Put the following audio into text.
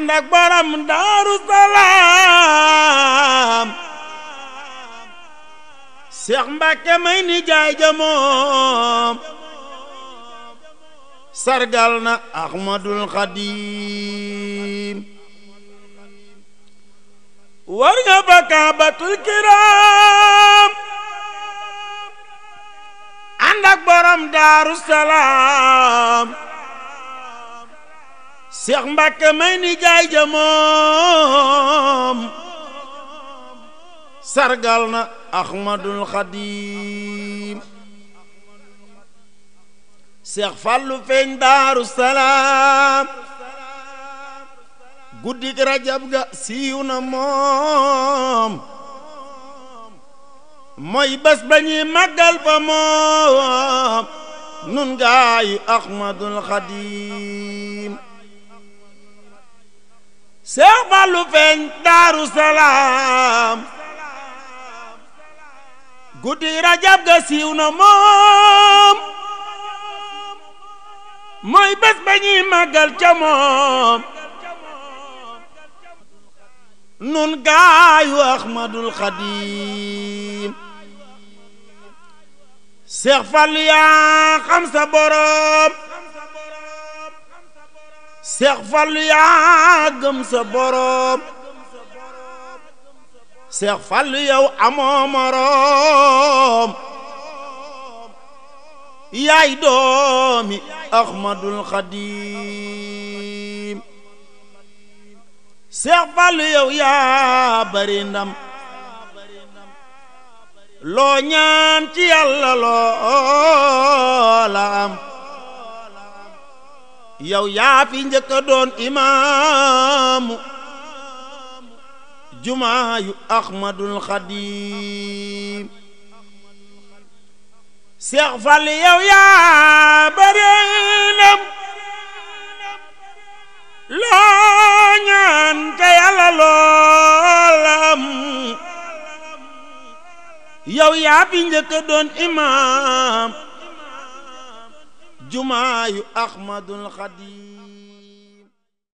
ànd ak borom Daaru Salaam Seex Mbàkke may ni jaay ja moom sargal na Ahmadul Xadim war nga ba Kaabatul Kiram ànd ak borom Daaru Salaam Seex Mbàkke may ni jaay ja moom sargal na Ahmadul Xadim Seex Fallu feeñ Daaru Salaam guddik rajab ga siiw na moom mooy bés ba ñuy màggal fa moom nun gaayu Ahmadul Xadim Seex Fallu feeñ Daaru Salaam guddik rajab ga siiw na moom mooy bés ba ñuy màggal ca moom nun gaayu Ahmadul Xadim Seex Fallu yaa xam sa borom Seex Fallu yaa gëm sa borom Seex Fallu yow amoo morom yaay doomi Ahmadul Xadim Seex Fallu yow yaa bari ndam loo ñaan ci Yàlla loola am yow yaa fi njëkk a doon imaamu jumaayu Ahmadul Xadim Seex Fallu yow yaa bari ndam loo ñaan ca Yàlla loola am yow yaa fi njëkk a doon imaam jumaayu Ahmadul Xadim